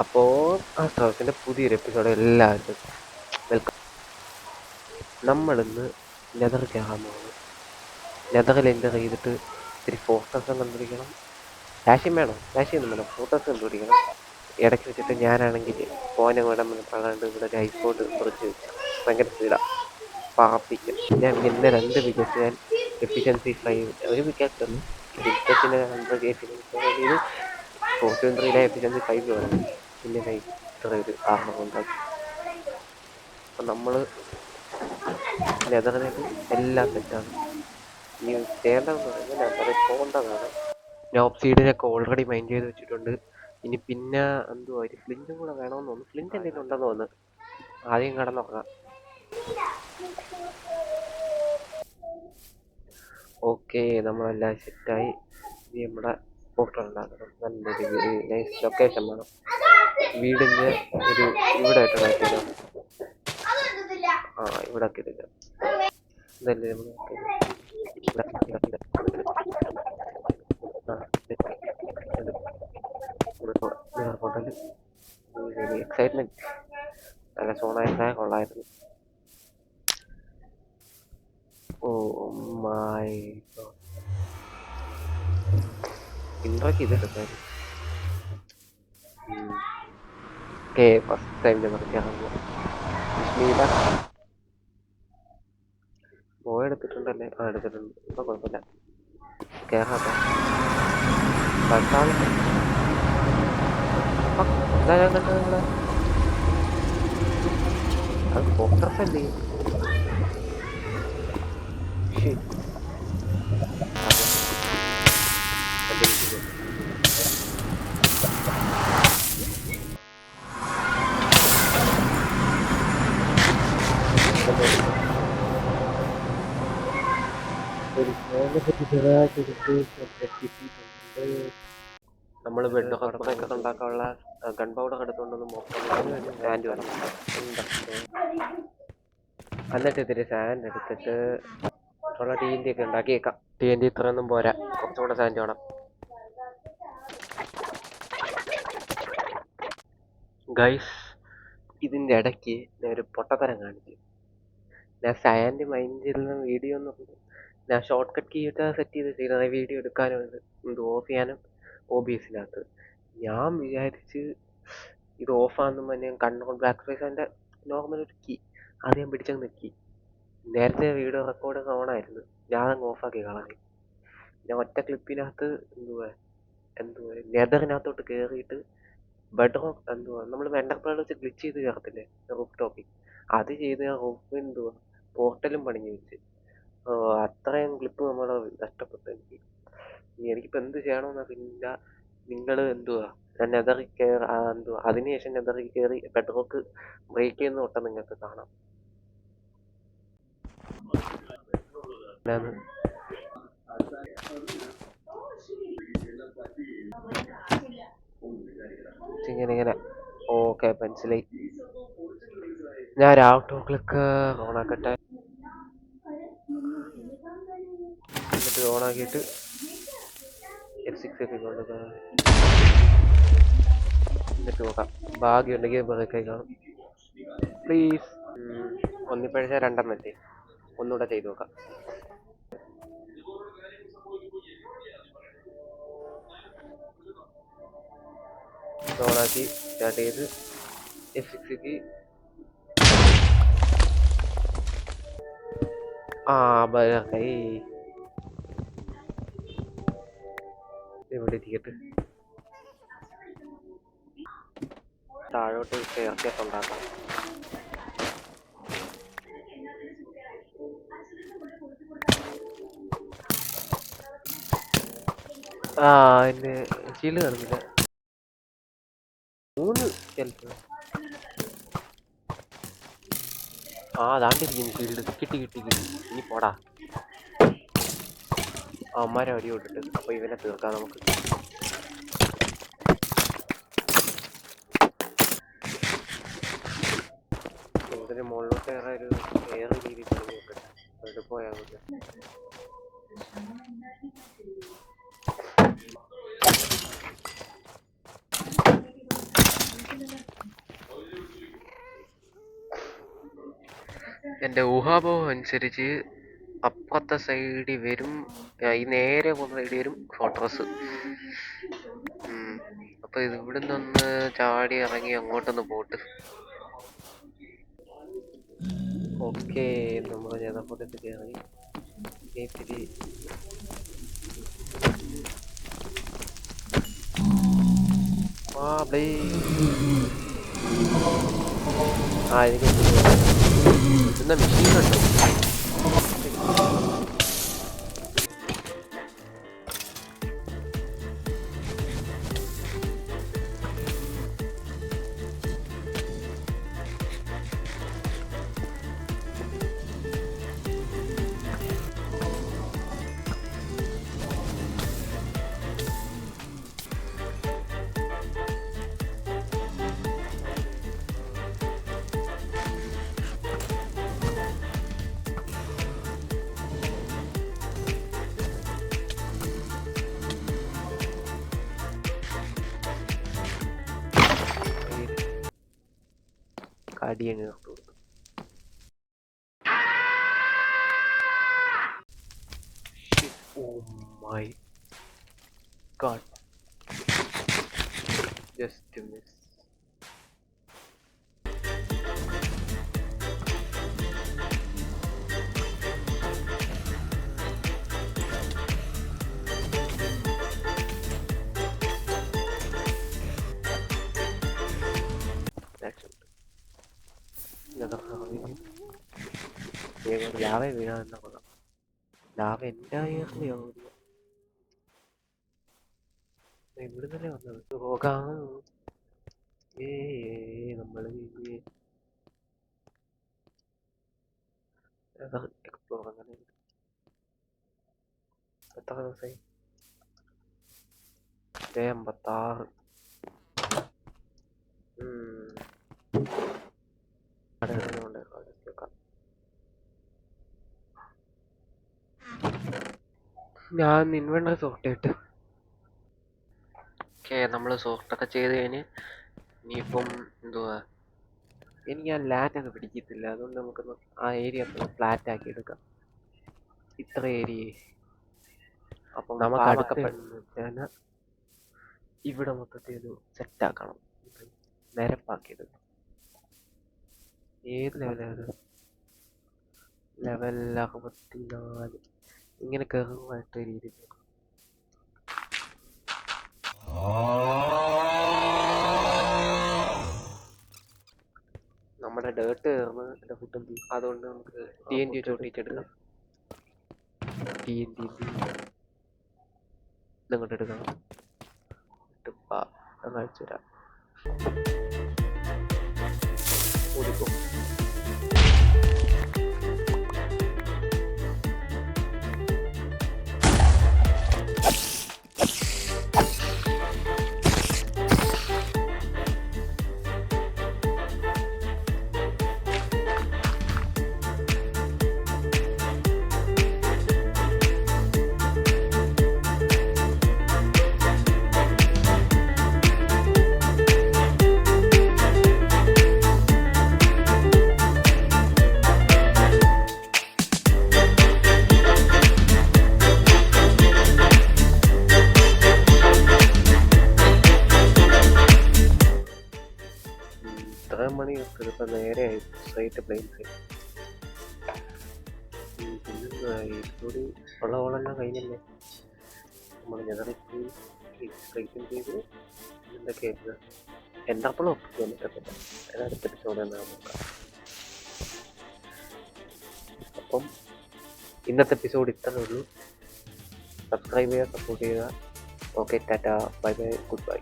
അപ്പോൾ ആസ്ട്രോസിൻ്റെ പുതിയൊരു എപ്പിസോഡ് എല്ലാവർക്കും വെൽക്കം. നമ്മളിന്ന് നെതർ കയറാൻ പോകുന്നത്. നെതറിൽ എൻ്റർ ചെയ്തിട്ട് ഇത്തിരി ഫോട്ടോസും കണ്ടുപിടിക്കണം. രാശിയും വേണം, രാശിയൊന്നും വേണം, ഫോട്ടോസ് കണ്ടുപിടിക്കണം. ഇടയ്ക്ക് വെച്ചിട്ട് ഞാനാണെങ്കിൽ ഫോനെ വേണം പറയാണ്ട് ഇവിടെ ഒരു ഐഫോൺ കുറച്ച് ഭയങ്കര സ്പീഡാണ് പാപ്പിക്കും. ഞാൻ ഇന്ന 2 വിക്കറ്റ് ഞാൻ എഫിഷ്യൻസി 5 ഒരു വിക്കറ്റ് ഒന്ന് വിക്കറ്റിന് 100 എഫിഷ്യൻസി 423 എഫിഷ്യൻസി 5 വേണം. പിന്നെ ഇത്ര ഒരു കാരണം ഉണ്ടാക്കി. അപ്പം നമ്മൾ നെതറിനായിട്ട് എല്ലാം സെറ്റാണ്. ഇനി ചെയ്യേണ്ടതെന്ന് പറയുമ്പോൾ നെതറിൽ പോകേണ്ടതാണ്. ഞാൻ ഓപ്സീഡിനൊക്കെ ഓൾറെഡി മൈൻഡ് ചെയ്ത് വെച്ചിട്ടുണ്ട്. ഇനി പിന്നെ എന്തുവാ ഒരു ഫ്ലിൻറ്റും കൂടെ വേണമെന്ന് തോന്നുന്നു. ഫ്ലിൻറ്റ് എന്തെങ്കിലും ഉണ്ടെന്ന് തോന്നുന്നു. ആദ്യം കടന്നോക്കാം. ഓക്കെ, നമ്മളെല്ലാം സെറ്റായി. ഇനി നമ്മുടെ പോർട്ടൽ ഉണ്ടാക്കണം. നല്ലൊരു നൈസ് ലൊക്കേഷൻ വേണം. വീടിൻ്റെ ഒരു ഇവിടെ ആയിട്ട് ഉണ്ടാക്കിയതാണ്. ഇവിടെ ആക്കിയിട്ടില്ല. ഇതല്ലേ നമ്മൾ ഹോട്ടല്. എക്സൈറ്റ്മെന്റ് നല്ല സോണായിരുന്നാൽ കൊള്ളായിരുന്നു. ഓ മൈ ഗോഡ്, ഇൻട്രോക്ക് ചെയ്തിട്ടുണ്ടായിരുന്നു. ഓക്കെ, ഫസ്റ്റ് ടൈം നിർത്തിയാകുമ്പോൾ വിഷ്ണീല ബോയ് എടുത്തിട്ടുണ്ടല്ലേ? എടുത്തിട്ടുണ്ട്. ഇപ്പം കുഴപ്പമില്ല, കയറാത്ത തൽക്കാലം. എന്താ ഞാൻ കണ്ടത് നിങ്ങളെ? അത് ഫോട്ടോസ് അല്ലേ? നമ്മൾ ബെഡ് ഹോസ്പിറ്റലൊക്കെ ഉണ്ടാക്കാനുള്ള ഗൺ പൗഡർ എടുത്തുകൊണ്ടൊന്ന് നോക്കാം. സാൻഡ് വേണം. എന്നിട്ട് ഇത്തിരി സാൻഡ് എടുത്തിട്ട് ഉള്ള TNT ഒക്കെ ഉണ്ടാക്കിയേക്കാം. TNT ഇത്രയൊന്നും പോരാ, കുറച്ചുകൂടെ സാൻഡ് വേണം. ഗൈസ്, ഇതിൻ്റെ ഇടയ്ക്ക് ഞാൻ ഒരു പൊട്ടത്തരം കാണിച്ചു. ഞാൻ സാൻഡ് മൈൻഡ് ചെയ്യുന്ന വീഡിയോ എന്ന് പറഞ്ഞു ഞാൻ ഷോർട്ട് കട്ട് കീ ഇട്ട് സെറ്റ് ചെയ്ത് വീഡിയോ എടുക്കാനും ഇത് ഓഫ് ചെയ്യാനും OBSനകത്ത്. ഞാൻ വിചാരിച്ച് ഇത് ഓഫാകുമ്പോൾ ഞാൻ കൺട്രോൾ ബാക്ക് സ്പേസ് അതിൻ്റെ നോർമൽ ഒരു കീ അത് ഞാൻ പിടിച്ചങ്ങ് നിൽക്കി. നേരത്തെ വീഡിയോ റെക്കോർഡ് ഓണായിരുന്നു, ഞാനങ്ങ് ഓഫാക്കി കളഞ്ഞു. ഞാൻ ഒറ്റ ക്ലിപ്പിനകത്ത് എന്തുവാ നെതറിനകത്തോട്ട് കയറിയിട്ട് ബെഡ്റോക്ക് നമ്മൾ വെണ്ടർപ്രാൾ വെച്ച് ഗ്ലിച്ച് ചെയ്ത് കയറത്തില്ലേ റൂഫ് ടോപ്പിൽ, അത് ചെയ്ത് റൂഫ് പോർട്ടലും പണിഞ്ഞു വെച്ച്. അത്രയും ക്ലിപ്പ് നമ്മൾ നഷ്ടപ്പെട്ടു. എനിക്കിപ്പോൾ എന്ത് ചെയ്യണമെന്നറിയില്ല. നിങ്ങൾ ഞാൻ നെതറിൽ കയറി അതിനുശേഷം നെതറിൽ കയറി ബെഡ്റോക്ക് ബ്രേക്ക് ചെയ്യുന്ന തൊട്ട് നിങ്ങൾക്ക് കാണാം. ഇങ്ങനെ ഓക്കെ, മനസ്സിലായി. ഞാൻ ഔട്ടോ ക്ലിക്ക് ഓണാക്കട്ടെ. എന്നിട്ട് ഓണാക്കിയിട്ട് F6 ഒക്കെ കൊണ്ട് എന്നിട്ട് നോക്കാം. ഭാഗ്യമുണ്ടെങ്കിൽ ബ്രേക്കായി കാണും. പ്ലീസ്. ഒന്നിപ്പഴിച്ചാൽ രണ്ടെണ്ണല്ലേ, ഒന്നുകൂടെ ചെയ്ത് നോക്കാം. ഓണാക്കി സ്റ്റാർട്ട് ചെയ്ത് F6ക്ക് ഇവിടെ ഇരിക്കട്ടെ. താഴോട്ട് സ്റ്റെയർകേസ് ഉണ്ടാക്കാം. എന്നെ ഷീൽഡ് കാണുന്നില്ല. 3 സ്കെൽറ്റൺ. അതാണ്ടിരിക്കുന്നു ഷീൽഡ്. കിട്ടി. ഇനി പോടാ. അമ്മമാരെ അടി വിട്ടിട്ട്. അപ്പോൾ ഇവനെ തീർക്കാം നമുക്ക്. ഇതിന് മുകളിലോട്ട് കയറാൻ ഒരു ഏറെ രീതി പണി നോക്കട്ടെ. അവിടെ പോയാൽ മതി. എൻ്റെ ഊഹാപോഹം അനുസരിച്ച് അപ്പുറത്തെ സൈഡിൽ വരും, ഈ നേരെ പോകുന്ന സൈഡിൽ വരും ഫോർട്രസ്. അപ്പോൾ ഇത് ഇവിടുന്ന് ഒന്ന് ചാടി ഇറങ്ങി അങ്ങോട്ടൊന്ന് പോട്ട്. ഓക്കെ, നമ്മൾ ഞെതപ്പോട്ടൊക്കെ കയറി ഇത്തിരി എനിക്ക് എന്നാ മെഷീനുണ്ടോ? കടിയങ്ങ് കൊടുത്തു. Oh my god, just miss. Lava വീഴാൻ കൊള്ളാം. ലാവ എൻ്റെ ഇവിടെ തന്നെ വന്നത് പോകാം. നമ്മൾ എക്സ്പ്ലോർ അങ്ങനെ എത്ര ദിവസമായി? 56. ഞാൻ ഇൻവെന്ററി സോർട്ട് ചെയ്തിട്ട് നമ്മൾ സോർട്ടൊക്കെ ചെയ്ത് കഴിഞ്ഞ് ഇനിയിപ്പം എന്തുവാ, എനിക്ക് ആ ലാൻഡ് ഒക്കെ പിടിക്കത്തില്ല. അതുകൊണ്ട് നമുക്കൊന്ന് ആ ഏരിയ ഫ്ലാറ്റ് ആക്കി എടുക്കാം, ഇത്ര ഏരിയ. അപ്പം നമുക്ക് അടുത്ത ഇവിടെ മൊത്തത്തിൽ ഒരു സെറ്റാക്കണം, നിരപ്പാക്കിയെടുക്കാം. ഏത് ലെവലാണ്? ലെവൽ 64. ഇങ്ങനെ കയറുമായിട്ട് രീതി നമ്മുടെ ഡേർട്ട് കയറുന്ന എൻ്റെ ഫുഡും അതുകൊണ്ട് നമുക്ക് TNT ചോട്ടിച്ചെടുക്കാം. TNT ഇതങ്ങോട്ട് എടുക്കണം. അയച്ചു തരാം. ഓടിക്കോ. മണി ഇപ്പം നേരെ സ്ട്രൈറ്റ് പ്ലെയിൻ സൈഡ്. പിന്നെ ഇതുകൂടി ഉള്ള ഓളെല്ലാം കഴിഞ്ഞല്ലേ. നമ്മൾ ഞെതറിപ്പോയി സ്ട്രൈറ്റും ചെയ്ത് എന്തൊക്കെയായിരുന്നു എൻ്റെപ്പോഴും ഒപ്പിക്കാൻ പറ്റത്തില്ല. അടുത്ത എപ്പിസോഡ് എന്നാണ് നോക്കാം. അപ്പം ഇന്നത്തെ എപ്പിസോഡ് ഇത്രയേ ഉള്ളൂ. സബ്സ്ക്രൈബ് ചെയ്യുക, സപ്പോർട്ട് ചെയ്യുക. Okay, Tata, bye bye, good bye.